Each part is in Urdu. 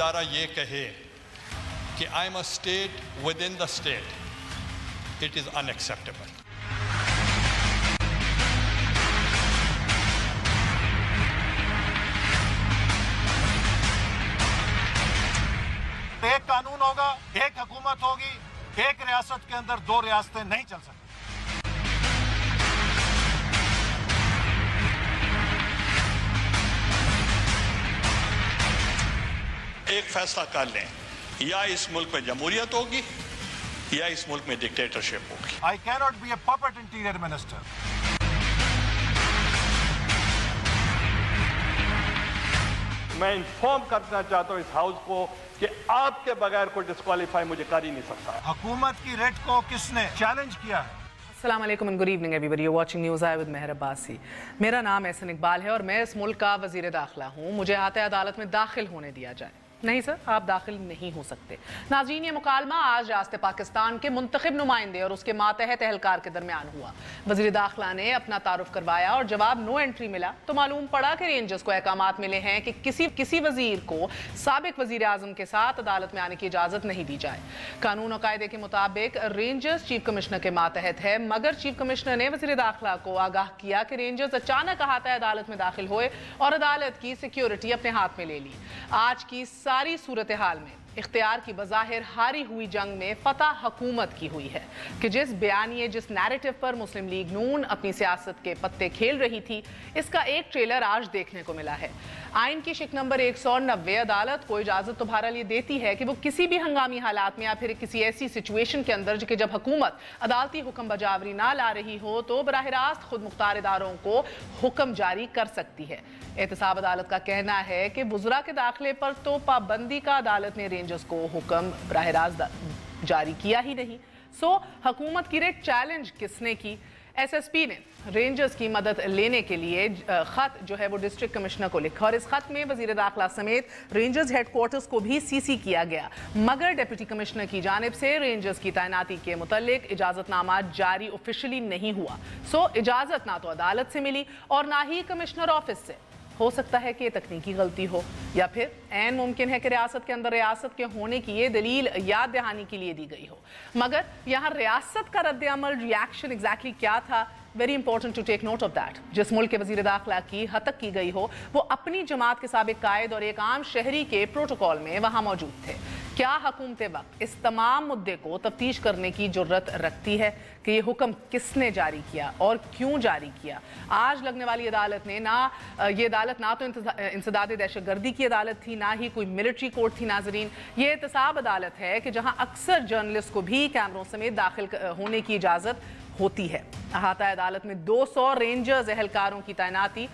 ادارہ یہ کہے کہ I am a state with in the state, it is in acceptable. ایک قانون ہوگا، ایک حکومت ہوگی، ایک ریاست کے اندر دو ریاستیں نہیں چل سکتی. ایک فیصلہ کر لیں، یا اس ملک میں جمہوریت ہوگی یا اس ملک میں ڈکٹیٹرشپ ہوگی. I cannot be a puppet interior minister. میں انفارم کرنا چاہتا ہوں اس ہاؤس کو کہ آپ کے بغیر کوئی ڈسکوالیفائی مجھے کر ہی نہیں سکتا. حکومت کی ریٹ کو کس نے چیلنج کیا ہے؟ السلام علیکم and good evening everybody. You're watching News Eye with مہر عباسی. میرا نام احسن اقبال ہے اور میں اس ملک کا وزیر داخلہ ہوں. مجھے آتا ہے عدالت میں داخل ہونے دیا جائے. نہیں سر، آپ داخل نہیں ہو سکتے. ناظرین، یہ مکالمہ آج ریاست پاکستان کے منتخب نمائندے اور اس کے ماتحت اہلکار کے درمیان ہوا. وزیر داخلہ نے اپنا تعارف کروایا اور جواب نو انٹری ملا تو معلوم پڑا کہ رینجرز کو احکامات ملے ہیں کہ کسی وزیر کو سابق وزیر اعظم کے ساتھ عدالت میں آنے کی اجازت نہیں دی جائے. قانون و قاعدے کے مطابق رینجرز چیف کمشنر کے ماتحت ہے، مگر چیف کمشنر نے وزیر داخلہ کو آگاہ کیا کہ رینجرز اچانک احاطہ عدالت میں داخل ہوئے اور عدالت کی سیکیورٹی اپنے ہاتھ میں لے لی. آج کی ساری صورتحال میں اختیار کی بظاہر ہاری ہوئی جنگ میں فتح حکومت کی ہوئی ہے کہ جس بیانیے، جس نیریٹو پر مسلم لیگ نون اپنی سیاست کے پتے کھیل رہی تھی، اس کا ایک ٹریلر آج دیکھنے کو ملا ہے. آئین کی شق نمبر 190 عدالت کو اجازت تو بہرحال یہ دیتی ہے کہ وہ کسی بھی ہنگامی حالات میں یا پھر کسی ایسی سچویشن کے اندر کہ جب حکومت عدالتی حکم بجاوری نہ لا رہی ہو تو براہ راست خود مختار اداروں کو حکم جاری کر سکتی ہے. احتساب عدالت کا کہنا ہے کہ وزراء کے داخلے پر تو پابندی کا عدالت نے رینجرز کو حکم براہ راست جاری کیا ہی نہیں. سو حکومت کی ریٹ چیلنج کس نے کی؟ ایس ایس پی نے رینجرز کی مدد لینے کے لیے خط جو ہے وہ ڈسٹرکٹ کمشنر کو لکھا اور اس خط میں وزیر داخلہ سمیت رینجرز ہیڈ کوارٹرز کو بھی سی سی کیا گیا، مگر ڈپٹی کمشنر کی جانب سے رینجرز کی تعیناتی کے متعلق اجازت نامہ جاری آفیشلی نہیں ہوا. سو اجازت نہ تو عدالت سے ملی اور نہ ہی کمشنر آفس سے. ہو سکتا ہے کہ یہ تکنیکی غلطی ہو یا پھر عین ممکن ہے کہ ریاست کے اندر ریاست کے ہونے کی یہ دلیل یاد دہانی کے لیے دی گئی ہو، مگر یہاں ریاست کا رد عمل، ریاکشن ایگزیکٹلی کیا تھا؟ Very important to take note of that. جس ملک کے وزیر داخلہ کی ہتک کی گئی ہو وہ اپنی جماعت کے سابق قائد اور ایک عام شہری کے پروٹوکول میں وہاں موجود تھے. کیا حکومت وقت اس تمام مدے کو تفتیش کرنے کی جرت رکھتی ہے کہ یہ حکم کس نے جاری کیا اور کیوں جاری کیا؟ آج لگنے والی عدالت نے یہ عدالت نہ تو انسداد دہشت گردی کی عدالت تھی، نہ ہی کوئی ملٹری کورٹ تھی. ناظرین، یہ احتساب عدالت ہے کہ جہاں اکثر جرنلسٹ کو بھی کیمروں سمیت داخل ہونے کی اجازت ہوتی ہے. احاطہ عدالت میں 200 رینجرز اہلکاروں کی تعیناتی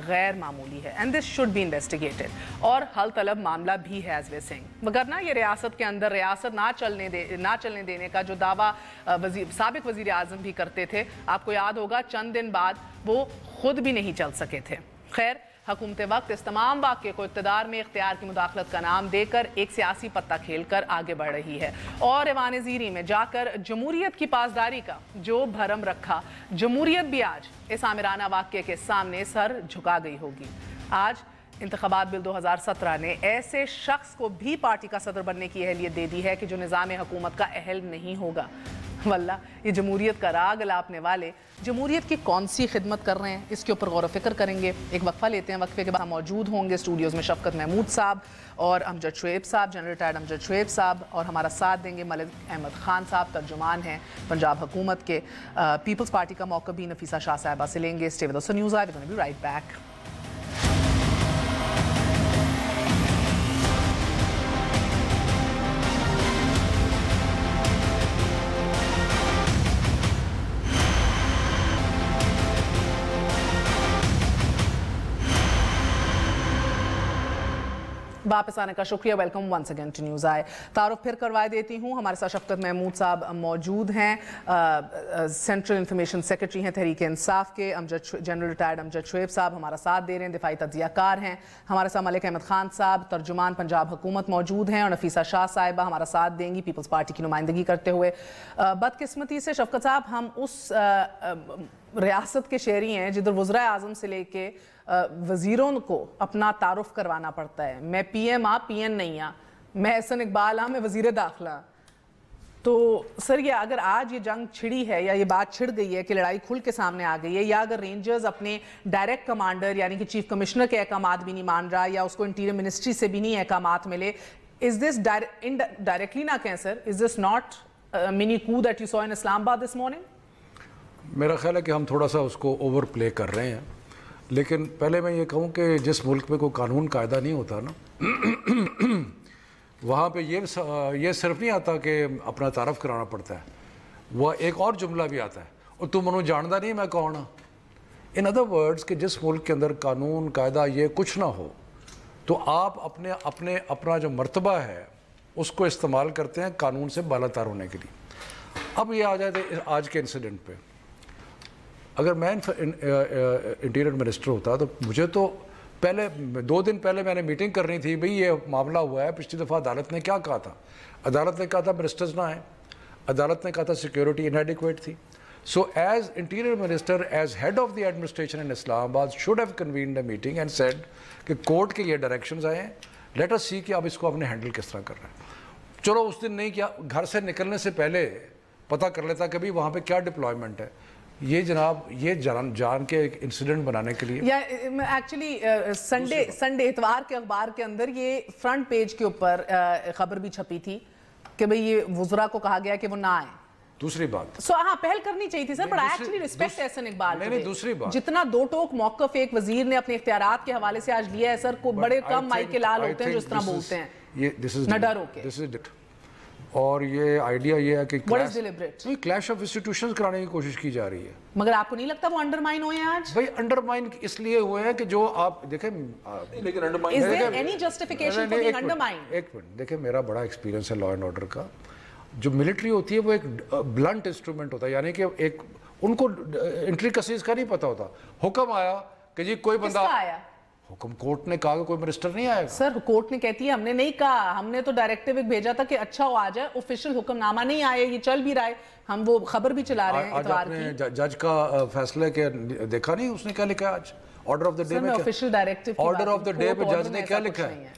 غیر معمولی ہے and this should be investigated اور حل طلب معاملہ بھی ہے as we're saying. وگرنہ یہ ریاست کے اندر ریاست نہ چلنے دینے کا جو دعویٰ سابق وزیر اعظم بھی کرتے تھے، آپ کو یاد ہوگا چند دن بعد وہ خود بھی نہیں چل سکے تھے. خیر، حکومت وقت اس تمام واقعے کو اقتدار میں اختیار کی مداخلت کا نام دے کر ایک سیاسی پتہ کھیل کر آگے بڑھ رہی ہے اور ایوان زیری میں جا کر جمہوریت کی پاسداری کا جو بھرم رکھا، جمہوریت بھی آج اس آمرانہ واقعے کے سامنے سر جھکا گئی ہوگی. آج انتخابات بل 2017 نے ایسے شخص کو بھی پارٹی کا صدر بننے کی اہلیت دے دی ہے کہ جو نظام حکومت کا اہل نہیں ہوگا. واللہ یہ جمہوریت کا راگ الاپنے والے جمہوریت کی کون سی خدمت کر رہے ہیں، اس کے اوپر غور و فکر کریں گے. ایک وقفہ لیتے ہیں، وقفے کے بعد موجود ہوں گے اسٹوڈیوز میں شفقت محمود صاحب اور امجد شعیب صاحب، جنرل ریٹائرڈ امجد شعیب صاحب، اور ہمارا ساتھ دیں گے ملک احمد خان صاحب، ترجمان ہیں پنجاب حکومت کے. پیپلز پارٹی کا موقع بھی نفیسہ شاہ صاحبہ سے لیں گے. Stay with us news eye, we gonna be right back. واپس آنے کا شکریہ. Welcome once again to news eye. تعارف پھر کروائے دیتی ہوں. ہمارے ساتھ شفقت محمود صاحب موجود ہیں، سینٹرل انفارمیشن سیکرٹری ہیں تحریک انصاف کے. جنرل ریٹائرڈ امجد شعیب صاحب ہمارا ساتھ دے رہے ہیں، دفاعی تجزیہ کار ہیں. ہمارے ساتھ ملک احمد خان صاحب، ترجمان پنجاب حکومت موجود ہیں، اور نفیسہ شاہ صاحبہ ہمارا ساتھ دیں گی پیپلز پارٹی کی نمائندگی کرتے ہوئے. بدقسمتی سے شفقت صاحب ہم اس ریاست کے شہری ہیں جدھر وزراء اعظم سے لے کے وزیروں کو اپنا تعارف کروانا پڑتا ہے. میں پی ایم پی این نہیں ہاں, میں احسن اقبال میں وزیر داخلہ. تو سر یہ اگر آج یہ جنگ چھڑی ہے یا یہ بات چھڑ گئی ہے کہ لڑائی کھل کے سامنے آ گئی ہے, یا اگر رینجرز اپنے ڈائریکٹ کمانڈر یعنی کہ چیف کمشنر کے احکامات بھی نہیں مان رہا, یا اس کو انٹیریئر منسٹری سے بھی نہیں احکامات ملے, is this indirectly نہ کہیں سر, is this not a mini coup that you saw in Islamabad this morning? میرا خیال ہے کہ ہم تھوڑا سا اس کو اوور پلے کر رہے ہیں, لیکن پہلے میں یہ کہوں کہ جس ملک میں کوئی قانون قاعدہ نہیں ہوتا نا, وہاں پہ یہ صرف نہیں آتا کہ اپنا تعارف کرانا پڑتا ہے, وہ ایک اور جملہ بھی آتا ہے, اور تم انہوں جانتا نہیں میں کون ہوں. ان ادر ورڈز کہ جس ملک کے اندر قانون قاعدہ یہ کچھ نہ ہو تو آپ اپنا جو مرتبہ ہے اس کو استعمال کرتے ہیں قانون سے بالا تر ہونے کے لیے. اب یہ آ جاتے آج کے انسیڈنٹ پہ, اگر میں انٹیریئر منسٹر ہوتا تو مجھے تو پہلے 2 دن پہلے میں نے میٹنگ کرنی تھی, بھئی یہ معاملہ ہوا ہے. پچھلی دفعہ عدالت نے کیا کہا تھا؟ عدالت نے کہا تھا منسٹرز نہ آئیں, عدالت نے کہا تھا سیکیورٹی انیڈیکویٹ تھی. So as interior minister, as head of the administration in Islamabad, should have convened a meeting and said کہ کورٹ کے یہ ڈائریکشنز آئے ہیں, لیٹ اس سی کہ اب اس کو آپ نے ہینڈل کس طرح کر رہے ہیں. چلو اس دن نہیں کیا, گھر سے نکلنے سے پہلے پتہ کر لیتا کہ بھئی وہاں پہ کیا ڈپلائمنٹ ہے. یہ جناب یہ جان کے ایک انسیڈنٹ بنانے کے لیے, یا ایکچولی سنڈے اتوار کے اخبار کے اندر یہ فرنٹ پیج کے اوپر خبر بھی چھپی تھی کہ بھئی یہ وزراء کو کہا گیا کہ وہ نہ آئیں. دوسری بات ہاں پہل کرنی چاہیے تھی سر, but actually respect Ahsan Iqbal. نہیں دوسری بات, جتنا 2 ٹوک موقف ایک وزیر نے اپنے اختیارات کے حوالے سے آج لیا ہے سر, کو بڑے کم مائی کے لال ہوتے ہیں جو اس طرح بولتے ہیں, نہ ڈر ہو کے. اور یہ آئیڈیا یہ ہے کہ کلیش آف انسٹیٹیوشنز کرانے کی کوشش کی جا رہی ہے. مگر آپ کو نہیں لگتا وہ انڈرمائن ہوئے ہیں آج؟ بھائی انڈرمائن اس لیے ہوئے ہیں کہ جو آپ دیکھیں, لیکن undermine is there any justification for being undermined? ایک منٹ دیکھیں, میرا بڑا ایکسپیرینس ہے لا اینڈ آرڈر کا. جو ملٹری ہوتی ہے وہ ایک بلنٹ انسٹرومنٹ ہوتا ہے, یعنی کہ ایک ان کو انٹریکسیز کا نہیں پتا ہوتا. حکم آیا کہ جی کوئی بندہ آیا, حکم کورٹ نے کہا کہ کوئی منسٹر نہیں آئے گا. سر کورٹ نے کہتی ہے ہم نے نہیں کہا, ہم نے تو ڈائریکٹیو ایک بھیجا تھا کہ اچھا ہو آ جائے, آفیشیل حکم نامہ نہیں آئے, یہ چل بھی رہا ہے, ہم وہ خبر بھی چلا رہے ہیں اتوار کی. آج آپ نے جج کا فیصلہ کہ دیکھا نہیں, اس نے کیا لکھا ہے آج آرڈر آف دا ڈے میں؟ Official directive order of the day میں جج نے کیا لکھا ہے؟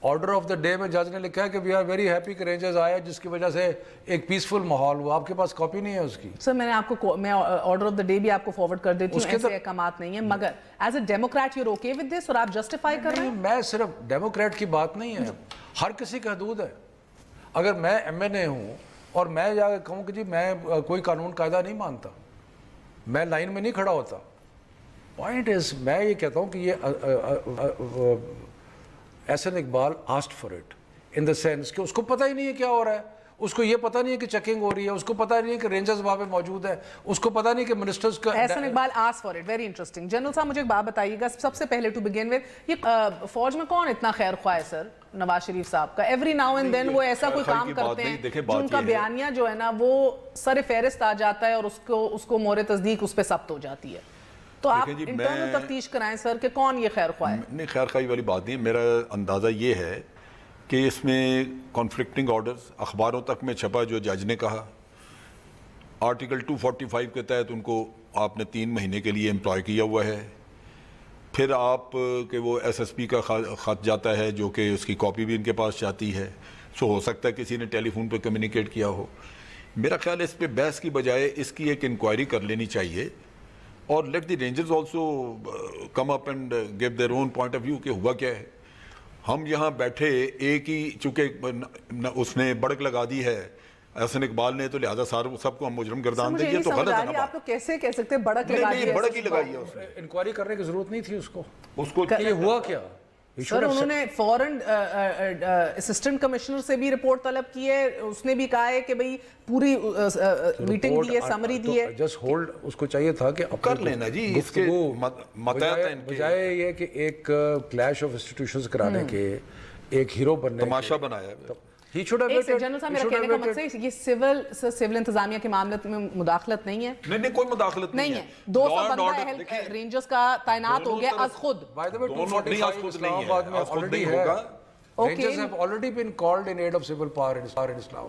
آرڈر آف دا ڈے میں جج نے لکھا ہے کہ وی آر ویری ہیپی کہ رینجرز آئے, جس کی وجہ سے ایک پیسفل ماحول ہوا. آپ کے پاس کاپی نہیں ہے اس کی؟ سر میں نے آپ کو آرڈر آف دا ڈے بھی آپ کو فارورڈ کر دیتی ہوں, ایسے احکامات نہیں ہیں, مگر as a Democrat you okay with this, اور آپ جسٹیفائی کر رہے ہیں؟ میں صرف ڈیموکریٹ کی بات نہیں ہے, ہر کسی کا حدود ہے. اگر میں ایم این اے ہوں اور میں جا کے کہوں کہ جی میں کوئی قانون قاعدہ نہیں مانتا, میں لائن میں نہیں کھڑا ہوتا. پوائنٹ از میں یہ کہتا ہوں کہ یہ Ahsan Iqbal asked for it in the sense کہ اس کو پتہ ہی نہیں ہے کیا ہو رہا ہے, اس کو یہ پتہ نہیں ہے کہ چیکنگ ہو رہی ہے, اس کو پتہ نہیں ہے کہ رینجرز وہاں پہ موجود ہے, اس کو پتہ نہیں کہ منسٹرز کا. Ahsan Iqbal ask for it, very interesting. General صاحب مجھے ایک بات بتائیے گا سب سے پہلے ٹو بگن ود, یہ فوج میں کون اتنا خیر خواہ ہے سر نواز شریف صاحب کا؟ ایوری ناؤ اینڈ دین وہ ایسا کوئی کام کرتے ہیں جو ان کا بیانیہ جو ہے نا وہ سر فہرست آ جاتا ہے اور اس کو مور تصدیق اس پہ ثبت ہو جاتی ہے. تو آپ انٹرنل تفتیش کرائیں سر کہ کون یہ خیر خواہ ہے. نہیں, خیر خواہی والی بات نہیں. میرا اندازہ یہ ہے کہ اس میں کانفلکٹنگ آرڈرز اخباروں تک میں چھپا جو جج نے کہا, آرٹیکل 245 کے تحت ان کو آپ نے 3 مہینے کے لیے امپلائی کیا ہوا ہے. پھر آپ کہ وہ ایس ایس پی کا خط جاتا ہے جو کہ اس کی کاپی بھی ان کے پاس جاتی ہے, سو ہو سکتا ہے کسی نے ٹیلی فون پہ کمیونیکیٹ کیا ہو. میرا خیال ہے اس پہ بحث کی بجائے اس کی ایک انکوائری کر لینی چاہیے, اور let the Rangers also come up and give their own point of view کہ ہوا کیا ہے. ہم یہاں بیٹھے ایک ہی, چونکہ اس نے بڑک لگا دی ہے احسن اقبال نے, تو لہٰذا سب کو ہم مجرم گردان دیں. یہ تو غلط ہے نا. آپ لوگ کیسے کہہ سکتے ہیں بڑک لگا دی ہے؟ بڑک ہی لگائی ہے اس نے, انکوائری کرنے کی ضرورت نہیں تھی اس کو. یہ ہوا کیا سر؟ انہوں نے فورن اسسٹنٹ کمشنر سے بھی رپورٹ طلب کی ہے, اس نے بھی کہا ہے کہ بھئی پوری میٹنگ دی ہے, سمری دی ہے. جسٹ ہولڈ, اس کو چاہیے تھا کہ کر لینا جی, اس کے بجائے یہ کہ ایک کلیش آف انسٹیٹیوشنز کرانے کے ایک ہیرو بننے تماشا بنایا ہے. جنرل صاحب میرا کہنے کا مقصد یہ سول انتظامیہ کے معاملات میں مداخلت نہیں ہے. نہیں, کوئی مداخلت نہیں ہے. 200 بندہ رینجرز کا تعینات ہو گیا از خود. نہیں, از خود نہیں ہے, از خود نہیں ہوگا. Rangers have already been called in aid of civil power in Islam.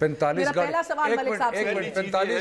45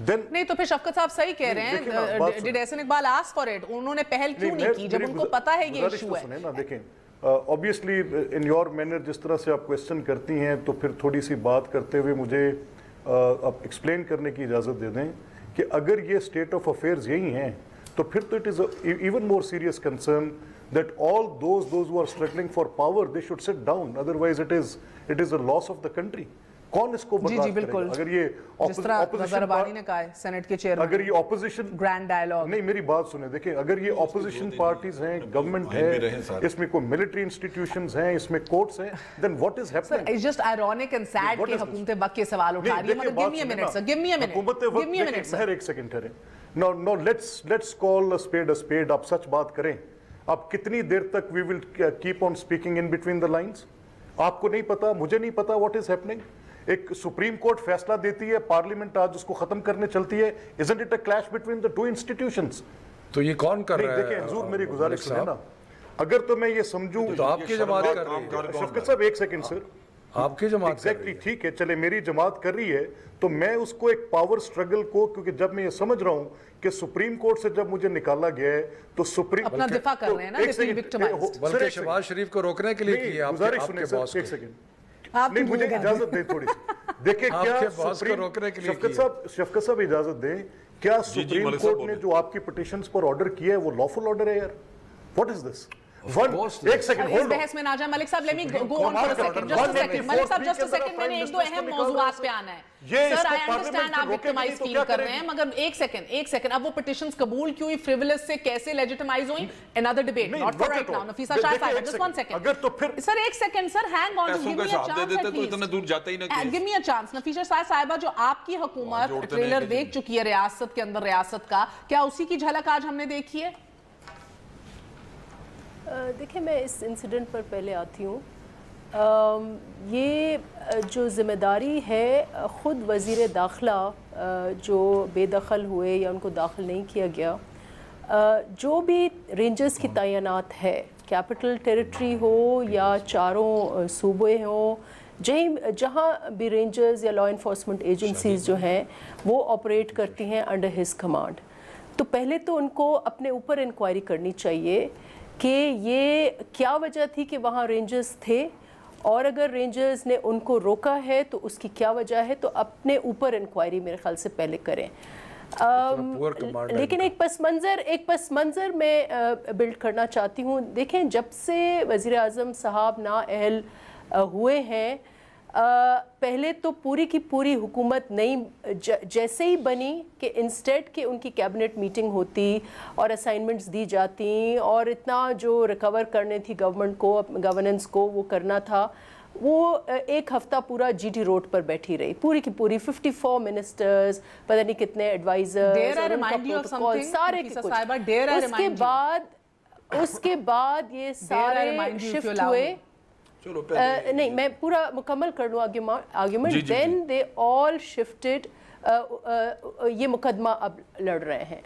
نہیں تو پھر شفقت صاحب صحیح کہہ رہے ہیں, did Ahsan Iqbal ask for it, انہوں نے پہل کیوں نہیں کی جب ان کو پتا ہے یہ ایشو ہے؟ دیکھیں obviously in your manner جس طرح سے آپ کویسچن کرتی ہیں تو پھر تھوڑی سی بات کرتے ہوئے مجھے آپ ایکسپلین کرنے کی اجازت دے دیں کہ اگر یہ اسٹیٹ آف افیئرز یہی ہیں تو پھر تو it is even more serious concern that all those who are struggling for power they should sit down, otherwise it is a loss of the country. کون اس کو برداشت کرے گا؟ اگر یہ جس طرح نظر بانی نے کہا ہے سینٹ کے چیئرمین, اگر یہ اپوزیشن گرینڈ ڈائیلاگ, نہیں میری بات سنیں, دیکھیں اگر یہ اپوزیشن پارٹیز ہیں, گورنمنٹ ہے, اس میں کوئی ملٹری انسٹیٹیوشنز ہیں, اس میں کورٹس ہیں, then what is happening? It's just ironic and sad کہ حکومت وقت کے سوال اٹھا رہی ہے, مگر give me a minute sir, give me a minute, give me a minute sir. ایک second ٹھہریں. No, let's call a spade. آپ سچ بات کریں. آپ کتنی دیر تک we will keep on speaking in between the lines? آپ کو نہیں پتا, مجھے نہیں پتا what is happening. ایک سپریم کورٹ فیصلہ دیتی ہے, پارلیمنٹ آج اس کو ختم کرنے چلتی ہے. Isn't it a clash between the two institutions? تو یہ کون کر رہا ہے؟ دیکھیں حضور میری گزارش سنیں نا, اگر تو میں یہ سمجھوں تو آپ کی جماعت کر رہی ہے. شفقت صاحب ایک سیکنڈ سر, آپ کی جماعت ایگزیکٹلی ٹھیک ہے, چلے میری جماعت کر رہی ہے تو میں اس کو ایک پاور سٹرگل کو, کیونکہ جب میں یہ سمجھ رہا ہوں کہ سپریم کورٹ سے جب مجھے نکالا گیا ہے تو سپریم اپنا دفاع کر رہے ہیں نا, بلکہ شہباز شریف کو روکنے کے لیے کی ہے آپ کے باس. ایک سیکنڈ نہیں, مجھے اجازت دیں تھوڑی سی. دیکھیں کیا شفقت صاحب اجازت دیں, کیا سپریم کورٹ نے جو آپ کی پٹیشنز پر آرڈر کیا ہے وہ لافل آرڈر ہے یار؟ واٹ از دس؟ ایک سیکنڈ اس بحث میں نہ جائیں ملک صاحب, let me go on for a second, just a second. ملک صاحب just a second, میں نے ایک دو اہم موضوعات پہ آنا ہے. Sir, I understand آپ victimize feel کر رہے ہیں, مگر ایک سیکنڈ, اب وہ petitions قبول کیوں ہوئی, frivolous سے کیسے legitimize ہوئی, another debate, not for right now. Nafisa شاہ صاحب, just one second. Sir, ایک second, sir, hang on, just give me a chance at least. Give me a chance. Nafisa شاہ صاحبہ, جو آپ کی حکومت ٹریلر دیکھ چکی ہے ریاست کے اندر ریاست کا, کیا اسی کی جھلک آج ہم نے دیکھی ہے؟ دیکھیں میں اس انسیڈنٹ پر پہلے آتی ہوں. یہ جو ذمہ داری ہے خود وزیر داخلہ جو بے دخل ہوئے یا ان کو داخل نہیں کیا گیا, جو بھی رینجرز کی تعینات ہے, کیپٹل ٹیریٹری ہو یا چاروں صوبے ہوں, جہاں بھی رینجرز یا لا انفورسمنٹ ایجنسیز جو ہیں وہ آپریٹ کرتی ہیں انڈر ہز کمانڈ, تو پہلے تو ان کو اپنے اوپر انکوائری کرنی چاہیے کہ یہ کیا وجہ تھی کہ وہاں رینجرز تھے, اور اگر رینجرز نے ان کو روکا ہے تو اس کی کیا وجہ ہے, تو اپنے اوپر انکوائری میرے خیال سے پہلے کریں. لیکن ایک پس منظر میں بلڈ کرنا چاہتی ہوں. دیکھیں جب سے وزیر اعظم صاحب نااہل ہوئے ہیں, پہلے تو پوری کی پوری حکومت نئی جیسے ہی بنی کہ انسٹیڈ کہ ان کی کیبنٹ میٹنگ ہوتی اور اسائنمنٹس دی جاتی اور اتنا جو ریکور کرنے تھی گورنمنٹ کو, گورننس کو وہ کرنا تھا, وہ ایک ہفتہ پورا جی ٹی روڈ پر بیٹھی رہی, پوری کی پوری 54 منسٹرز, پتہ نہیں کتنے ایڈوائزرز, سارے اس کے بعد یہ سارے شفٹ ہوئے. نہیں میں پورا مکمل کر لوں آرگیومنٹ. دین دے آل شفٹڈ, یہ مقدمہ اب لڑ رہے ہیں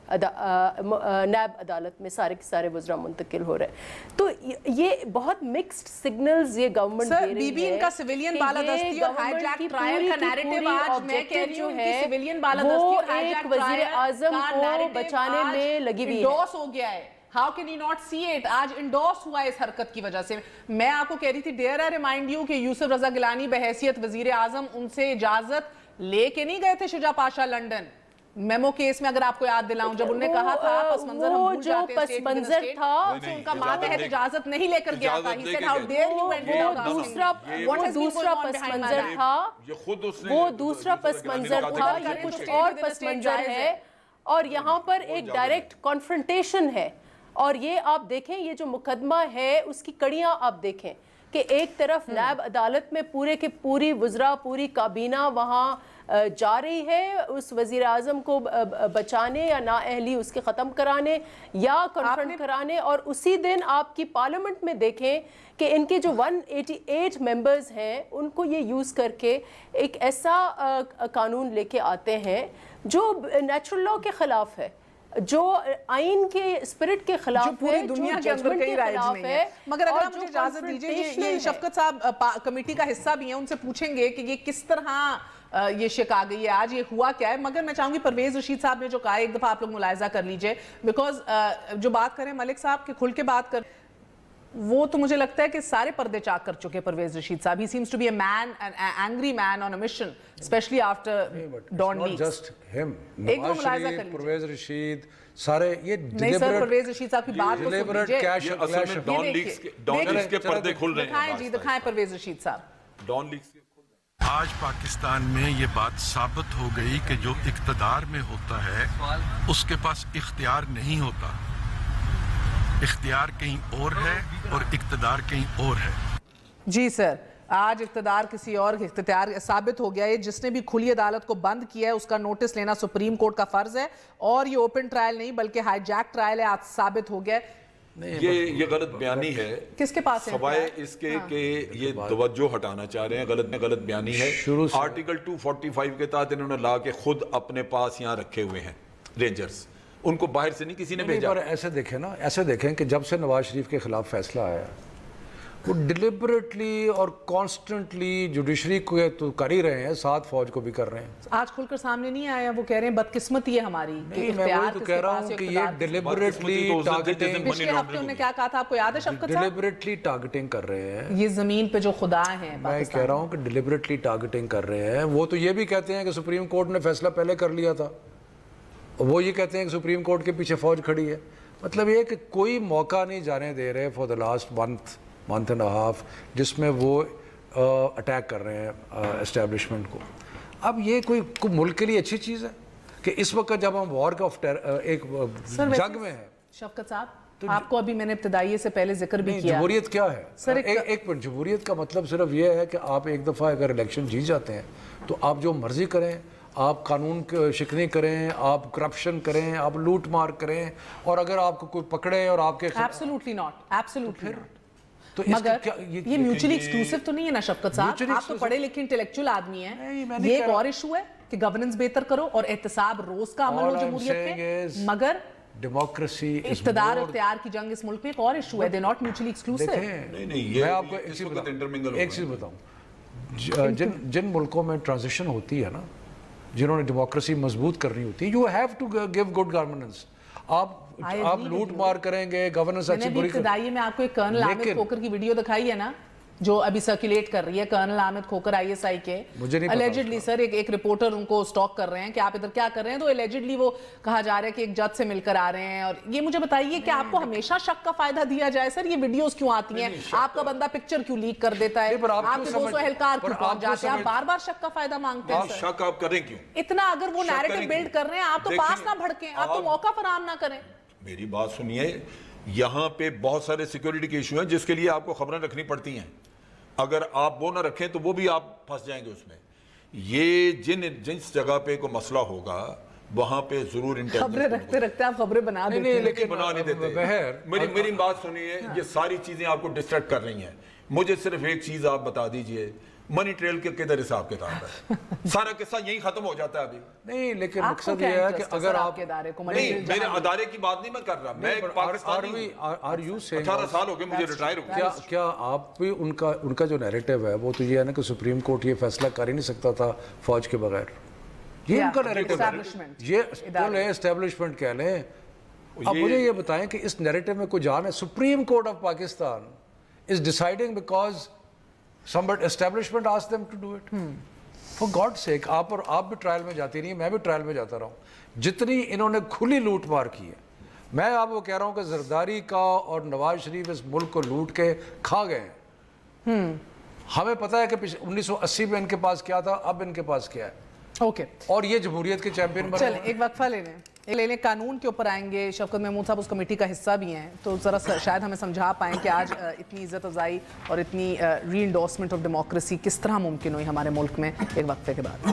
نیب عدالت میں, سارے کے سارے وزراء منتقل ہو رہے ہیں. تو یہ بہت مکسڈ سگنلز یہ گورنمنٹ دے رہی ہے. بی بی ان کا سویلین بالادستی اور ہائی جیک ٹرائل کا نیریٹو آج میں کہہ رہی ہوں ان کی سویلین بالادستی اور ہائی جیک ٹرائل وزیر اعظم کو بچانے میں لگی ہوئی ہے. انڈورس ہو گیا ہے. How can you not see it? آج انڈورس ہوا ہے اس حرکت کی وجہ سے. میں آپ کو کہہ رہی تھی, ڈیئر I remind you کہ یوسف رضا گیلانی بحیثیت وزیر اعظم ان سے اجازت لے کے نہیں گئے تھے شجاع پاشا لنڈن میمو کیس میں, اگر آپ کو یاد دلاؤں, جب انہوں نے کہا تھا پس منظر ہم بھول جاتے ہیں, پس منظر تھا ان کا ماتحت اجازت نہیں لے کر گیا تھا. He said how dare you went without asking me. What has been going on behind my back? وہ دوسرا پس منظر تھا, یہ کچھ اور پس منظر ہے, اور یہاں پر ایک ڈائریکٹ کنفرنٹیشن ہے. اور یہ آپ دیکھیں, یہ جو مقدمہ ہے اس کی کڑیاں آپ دیکھیں کہ ایک طرف نیب عدالت میں پورے کے پوری وزراء, پوری کابینہ وہاں جا رہی ہے اس وزیر اعظم کو بچانے یا نااہلی اس کے ختم کرانے یا کنفرنٹ کرانے, اور اسی دن آپ کی پارلیمنٹ میں دیکھیں کہ ان کے جو 188 ممبرز ہیں ان کو یہ یوز کر کے ایک ایسا قانون لے کے آتے ہیں جو نیچرل لا کے خلاف ہے. جو آئین کے اسپرٹ کے خلاف جو پوری دنیا کے اندر کئی رائج نہیں ہے. مگر اگر آپ مجھے اجازت دیجیے, یہ شفقت صاحب کمیٹی کا حصہ بھی ہیں, ان سے پوچھیں گے کہ یہ کس طرح یہ شک آ گئی ہے آج, یہ ہوا کیا ہے. مگر میں چاہوں گی پرویز رشید صاحب نے جو کہا ایک دفعہ آپ لوگ ملاحظہ کر لیجئے, بیکاز جو بات کریں ملک صاحب کے کھل کے بات کر, وہ تو مجھے لگتا ہے کہ سارے پردے چاک کر چکے پرویز رشید صاحب. He seems to be a man, an angry man on a mission, especially after Dawn leaks. Not just him. ایک وہ ملاحظہ کر لیجئے. پرویز رشید سارے یہ نہیں سر, پرویز رشید صاحب کی بات کو سن لیجئے. یہ اصل میں ڈان لیکس کے پردے کھل رہے ہیں. دکھائیں جی, دکھائیں پرویز رشید صاحب. ڈان لیکس آج پاکستان میں یہ بات ثابت ہو گئی کہ جو اقتدار میں ہوتا ہے اس کے پاس اختیار نہیں ہوتا. اختیار کہیں اور ہے اور اقتدار کہیں اور ہے. جی سر, آج اقتدار کسی اور اختیار ثابت ہو گیا ہے. جس نے بھی کھلی عدالت کو بند کیا ہے اس کا نوٹس لینا سپریم کورٹ کا فرض ہے, اور یہ اوپن ٹرائل نہیں بلکہ ہائی جیک ٹرائل ہے, آج ثابت ہو گیا ہے. یہ غلط بیانی ہے. کس کے پاس ہے سوائے اس کے کہ یہ توجہ ہٹانا چاہ رہے ہیں, غلط میں غلط بیانی ہے. آرٹیکل 245 کے تحت انہوں نے لا کے خود اپنے پاس یہاں رکھے ہوئے ہیں رینجرز, ان کو باہر سے نہیں کسی نے بھیجا. پر ایسے دیکھیں نا, ایسے دیکھیں کہ جب سے نواز شریف کے خلاف فیصلہ آیا وہ ڈیلیبریٹلی اور کانسٹنٹلی جوڈیشری کو تو کر ہی رہے ہیں, ساتھ فوج کو بھی کر رہے ہیں. آج کھل کر سامنے نہیں آیا, وہ کہہ رہے ہیں بدقسمتی ہے ہماری. نہیں, میں وہی تو کہہ رہا ہوں کہ یہ ڈیلیبریٹلی ٹارگیٹنگ, پچھلے ہفتے انہوں نے کیا کہا تھا آپ کو یاد ہے شفقت صاحب؟ ڈیلیبریٹلی ٹارگیٹنگ کر رہے ہیں. یہ زمین پہ جو خدا ہیں میں کہہ رہا ہوں کہ ڈیلیبریٹلی ٹارگیٹنگ کر رہے ہیں. وہ تو یہ بھی کہتے ہیں کہ سپریم کورٹ نے فیصلہ پہلے کر لیا تھا, وہ یہ کہتے ہیں کہ سپریم کورٹ کے پیچھے فوج کھڑی ہے. مطلب یہ کہ کوئی موقع نہیں جانے دے رہے for the last month and half جس میں وہ اٹیک کر رہے ہیں اسٹیبلشمنٹ کو. اب یہ کوئی ملک کے لیے اچھی چیز ہے کہ اس وقت جب ہم وار کا ایک جنگ میں ہیں. شفقت صاحب آپ کو ابھی میں نے ابتدائیے سے پہلے ذکر بھی کیا, جمہوریت کیا ہے سر؟ ایک منٹ, جمہوریت کا مطلب صرف یہ ہے کہ آپ ایک دفعہ اگر الیکشن جیت جاتے ہیں تو آپ جو مرضی کریں, آپ قانون شکنی کریں, آپ کرپشن کریں, آپ لوٹ مار کریں, اور اگر آپ کو کوئی پکڑے اور آپ کے ایبسولوٹلی ناٹ, ایبسولوٹلی ناٹ. مگر یہ میوچلی ایکسکلوسیو تو نہیں ہے نا شفقت صاحب, آپ تو پڑھے لکھے انٹلیکچوئل آدمی ہیں. یہ ایک اور ایشو ہے کہ گورننس بہتر کرو اور احتساب روز کا عمل ہو جمہوریت میں, مگر ڈیموکریسی اقتدار اختیار کی جنگ اس ملک میں ایک اور ایشو ہے. They not mutually exclusive. میں آپ کو ایک چیز بتاؤں, جن ملکوں میں ٹرانزیشن ہوتی ہے نا, جنہوں نے ڈیموکریسی مضبوط کرنی ہوتی ہے, you have to give good governance. آپ لوٹ مار کریں گے, گورننس اچھی بری. ابتدائی میں آپ کو ایک کرنل عامر کھوکر کی ویڈیو دکھائی ہے نا جو ابھی سرکولیٹ کر رہی ہے, colonel Amir Khokhar I S I کے, الیجڈلی سر ایک رپورٹر ان کو سٹاک کر رہے ہیں کہ آپ ادھر کیا کر رہے ہیں, تو الیجڈلی وہ کہا جا رہا ہے کہ ایک جج سے مل کر آ رہے ہیں. اور یہ مجھے بتائیے کہ آپ کو ہمیشہ شک کا فائدہ دیا جائے سر, یہ ویڈیوز کیوں آتی ہیں, آپ کا بندہ پکچر کیوں لیک کر دیتا ہے, آپ کے 200 اہلکار کیوں پہنچ جاتے ہیں, آپ بار بار شک کا فائدہ مانگتے ہیں. شک آپ کریں کیوں اتنا؟ اگر وہ نیریٹو بلڈ کر رہے ہیں آپ تو پاس نہ بھڑکیں, آپ تو موقع فراہم نہ کریں. میری بات سنیے, یہاں پہ بہت سارے سیکیورٹی کے ایشو ہیں جس کے لیے آپ کو خبریں رکھنی پڑتی ہیں. اگر آپ وہ نہ رکھیں تو وہ بھی آپ پھنس جائیں گے اس میں. یہ جس جگہ پہ کوئی مسئلہ ہوگا وہاں پہ ضرور خبریں رکھتے رکھتے آپ خبریں بنا دیتے ہیں, لیکن بنا نہیں دیتے. میری بات سنیے, یہ ساری چیزیں آپ کو ڈسٹریکٹ کر رہی ہیں. مجھے صرف ایک چیز آپ بتا دیجئے, منی ٹریل کے کدھر حساب کتاب ہے؟ سارا قصہ یہیں ختم ہو جاتا ہے ابھی. نہیں, لیکن مقصد یہ ہے کہ اگر آپ نہیں, میرے ادارے کی بات نہیں میں کر رہا, میں پاکستانی 18 سال ہو گئے مجھے ریٹائر ہو گیا. کیا آپ بھی ان کا جو نیریٹو ہے وہ تو یہ ہے نا کہ سپریم کورٹ یہ فیصلہ کر ہی نہیں سکتا تھا فوج کے بغیر. یہ ان کا نیریٹو ہے, یہ اسٹیبلشمنٹ کہہ لیں. اب مجھے یہ بتائیں کہ اس نیریٹو میں کوئی جان ہے؟ Supreme court of Pakistan is deciding because somebody establishment asked them to do it. For God's sake, آپ بھی ٹرائل میں جاتی نہیں, میں بھی ٹرائل میں جاتا رہا ہوں. جتنی انہوں نے کھلی لوٹ مار کی ہے, میں آپ کو کہہ رہا ہوں کہ زرداری کا اور نواز شریف اس ملک کو لوٹ کے کھا گئے ہیں. ہمیں پتہ ہے کہ 1980 میں ان کے پاس کیا تھا, اب ان کے پاس کیا ہے. اوکے, اور یہ جمہوریت کے چیمپئن بنے. چلیں ایک وقفہ لے لیں, قانون کے اوپر آئیں گے. شفقت محمود صاحب اس کمیٹی کا حصہ بھی ہیں, تو ذرا شاید ہمیں سمجھا پائیں کہ آج اتنی عزت افزائی اور اتنی ری انڈورسمنٹ آف ڈیموکریسی کس طرح ممکن ہوئی ہمارے ملک میں. ایک وقفے کے بعد.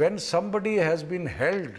when somebody has been held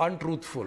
untruthful,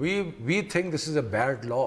We think this is a bad law।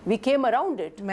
We came around it.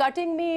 cutting me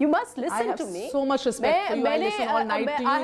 You must listen to me. I have so much respect for you. I listen all night to you.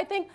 I think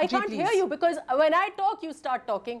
I can't hear you because when I talk you start talking.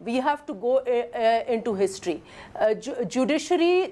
we have to go into history. Judiciary,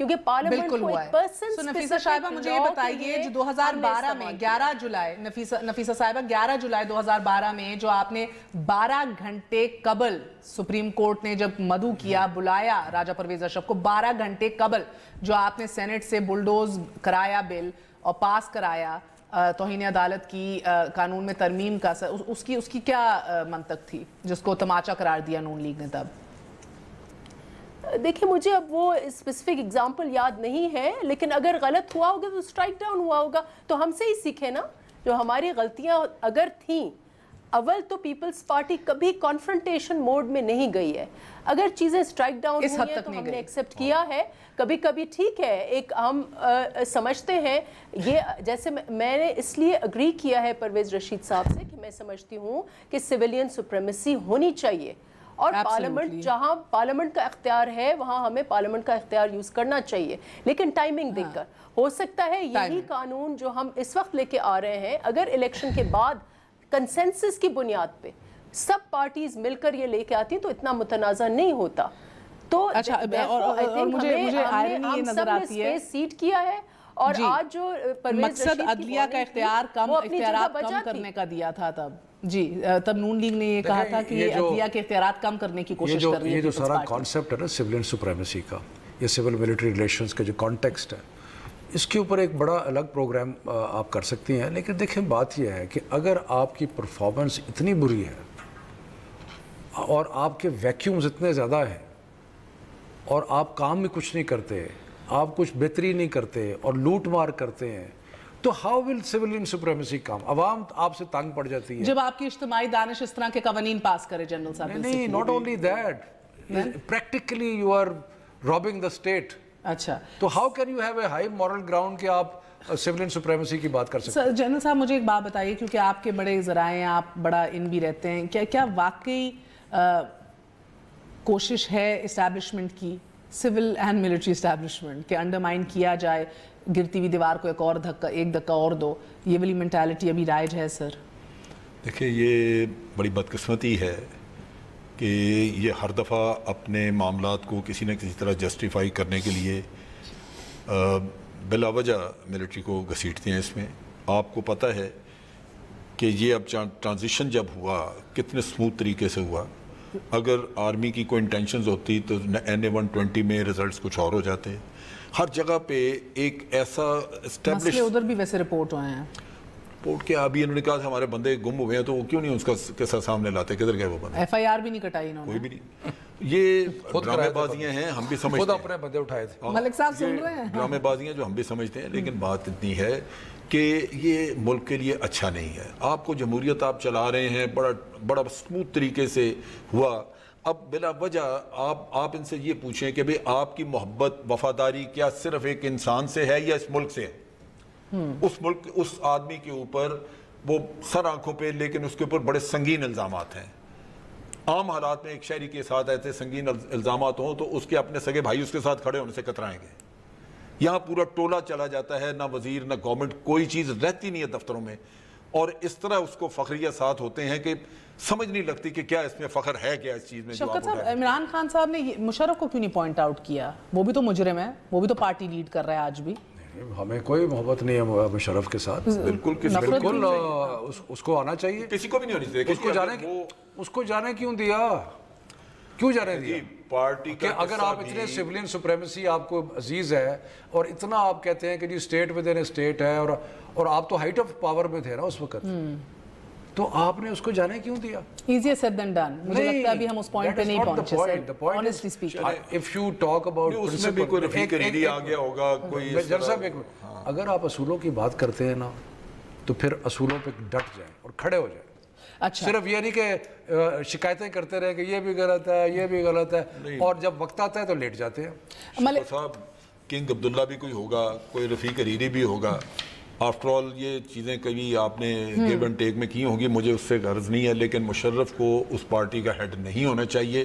کیونکہ پارلیمنٹ بالکل کو ہوا ایک ہے. پرسن نفیسہ صاحبہ مجھے یہ بتائیے جو 2012 میں 11 جولائی نفیسہ صاحبہ 11 جولائی 2012 میں جو آپ نے 12 گھنٹے قبل سپریم کورٹ نے جب مدعو کیا بلایا راجہ پرویز اشرف کو 12 گھنٹے قبل جو آپ نے سینٹ سے بلڈوز کرایا بل اور پاس کرایا توہین عدالت کی قانون میں ترمیم کا اس کی کیا منطق تھی جس کو تماچا قرار دیا نون لیگ نے تب؟ دیکھیں مجھے اب وہ اسپیسیفک اگزامپل یاد نہیں ہے لیکن اگر غلط ہوا ہوگا تو سٹرائک ڈاؤن ہوا ہوگا تو ہم سے ہی سیکھیں نا. جو ہماری غلطیاں اگر تھیں اول تو پیپلز پارٹی کبھی کانفرنٹیشن موڈ میں نہیں گئی ہے. اگر چیزیں سٹرائک ڈاؤن ہوئی ہیں تو ہم نے ایکسیپٹ کیا ہے. کبھی کبھی ٹھیک ہے ایک ہم سمجھتے ہیں یہ جیسے میں نے اس لیے اگری کیا ہے پرویز رشید صاحب سے کہ میں سمجھتی ہوں کہ سویلین سپریمیسی ہونی چاہیے اور پارلیمنٹ جہاں پارلیمنٹ کا اختیار ہے وہاں ہمیں پارلیمنٹ کا اختیار یوز کرنا چاہیے لیکن ٹائمنگ دیکھ کر. ہو سکتا ہے یہی قانون جو ہم اس وقت لے کے آ رہے ہیں اگر الیکشن کے بعد کنسنسس کی بنیاد پہ سب پارٹیز مل کر یہ لے کے آتی ہیں تو اتنا متنازع نہیں ہوتا. تو مجھے آئرنی یہ نظر آتی ہے سیٹ کیا ہے اور آج جو مقصد عدلیہ کا اختیارات کم کرنے کا دیا تھا تب جی تب نون لیگ نے یہ کہا تھا کہ یہ عدلیہ کے اختیارات کم کرنے کی کوشش کر رہی ہے. یہ جو سارا کانسیپٹ ہے نا سویلین سپریمیسی کا یہ سول ملٹری ریلیشنز کا جو کانٹیکسٹ ہے اس کے اوپر ایک بڑا الگ پروگرام آپ کر سکتی ہیں. لیکن دیکھیں بات یہ ہے کہ اگر آپ کی پرفارمنس اتنی بری ہے اور آپ کے ویکیومز اتنے زیادہ ہیں اور آپ کام بھی کچھ نہیں کرتے آپ کچھ بہتری نہیں کرتے اور لوٹ مار کرتے ہیں تو ہاؤ ول سویلین سپریمیسی کام؟ عوام آپ سے تنگ پڑ جاتی ہے جب آپ کی اجتماعی دانش اس طرح کے قوانین پاس کرے جنرل صاحب. نہیں not only that practically you are robbing the state. اچھا تو how can you have a high moral ground کہ آپ سویلین سپریمیسی کی بات کر سکتے ہیں؟ جنرل صاحب مجھے ایک بات بتائیے کیونکہ آپ کے بڑے ذرائع ہیں آپ بڑا ان بھی رہتے ہیں کیا واقعی کوشش ہے اسٹیبلشمنٹ کی سول اینڈ ملٹری اسٹیبلشمنٹ کہ انڈرمائن کیا جائے گرتی ہوئی دیوار کو ایک دھکا اور دو یہ والی مینٹالٹی ابھی رائج ہے سر؟ دیکھیں یہ بڑی بدقسمتی ہے کہ یہ ہر دفعہ اپنے معاملات کو کسی نہ کسی طرح جسٹیفائی کرنے کے لیے بلا وجہ ملٹری کو گھسیٹتے ہیں. اس میں آپ کو پتہ ہے کہ یہ اب ٹرانزیشن جب ہوا کتنے سموتھ طریقے سے ہوا. اگر آرمی کی کوئی انٹینشنز ہوتی تو NA-120 میں رزلٹس کچھ اور ہو جاتے. ہر جگہ پہ ایک ایسا اسٹیبلش ادھر بھی ویسے رپورٹ ہوئے ہیں رپورٹ کیا ابھی انہوں نے کہا ہمارے بندے گم ہوئے ہیں تو وہ کیوں نہیں اس کا قصہ سامنے لاتے؟ کدھر گئے وہ بندے؟ FIR بھی نہیں کٹائی انہوں نے. کوئی بھی نہیں. یہ ڈرامے بازیاں ہیں ہم بھی سمجھتے ہیں. خود اپنے بندے اٹھائے تھے. ملک صاحب سن رہے ہیں ڈرامے بازیاں جو ہم بھی سمجھتے ہیں لیکن بات اتنی ہے کہ یہ ملک کے لیے اچھا نہیں ہے. آپ کو جمہوریت آپ چلا رہے ہیں بڑا سموتھ طریقے سے ہوا. اب بلا وجہ آپ ان سے یہ پوچھیں کہ بھئی آپ کی محبت وفاداری کیا صرف ایک انسان سے ہے یا اس ملک سے ہے؟ اس آدمی کے اوپر وہ سر آنکھوں پہ لیکن اس کے اوپر بڑے سنگین الزامات ہیں. عام حالات میں ایک شہری کے ساتھ ایسے سنگین الزامات ہوں تو اس کے اپنے سگے بھائی اس کے ساتھ کھڑے ہونے سے کترائیں گے. یہاں پورا ٹولہ چلا جاتا ہے, نہ وزیر نہ گورنمنٹ, کوئی چیز رہتی نہیں ہے دفتروں میں, اور اس طرح اس کو فخریہ ساتھ ہوتے ہیں کہ سمجھ نہیں لگتی کہ کیا اس میں فخر ہے, کیا اس چیز میں. شوکت صاحب, عمران خان صاحب نے مشرف کو کیوں نہیں پوائنٹ آؤٹ کیا؟ وہ بھی تو مجرم ہے, وہ بھی تو پارٹی لیڈ کر رہا ہے آج بھی. ہمیں کوئی محبت نہیں ہے مشرف کے ساتھ, بالکل اس کو آنا چاہیے, کسی کو بھی نہیں ہونی چاہیے. اس کو جانے کیوں دیا, کیوں جانے دیا پارٹی کہ اگر آپ اتنے سویلین سپریمیسی آپ کو عزیز ہے اور اتنا آپ کہتے ہیں کہ جی اسٹیٹ ود ان اسٹیٹ ہے, اور آپ تو ہائٹ آف پاور میں تھے نا اس وقت, تو آپ نے اس کو جانے کیوں دیا؟ Easier sad then done. مجھے لگتا ہے ابھی ہم اس پوائنٹ پہ نہیں پہنچے sir, honestly speaking. If you talk about اس میں بھی کوئی رفیق ریڈی آ گیا ہوگا کوئی. اگر آپ اصولوں کی بات کرتے ہیں نا تو پھر اصولوں پہ ڈٹ جائیں اور کھڑے ہو جائیں. اچھا, صرف یہ نہیں کہ شکایتیں کرتے رہے کہ یہ بھی غلط ہے یہ بھی غلط ہے, اور جب وقت آتا ہے تو لیٹ جاتے ہیں. صاحب کنگ عبداللہ بھی کوئی ہوگا, کوئی رفیق ریڈی بھی ہوگا. آفٹر آل یہ چیزیں کبھی آپ نے گیو اینڈ ٹیک میں کی ہوں گی, مجھے اس سے غرض نہیں ہے, لیکن مشرف کو اس پارٹی کا ہیڈ نہیں ہونا چاہیے.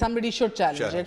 somebody should challenge it.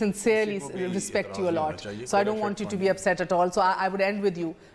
sincerely respect you a lot, so I don't want you to be upset at all, so I would end with you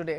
today.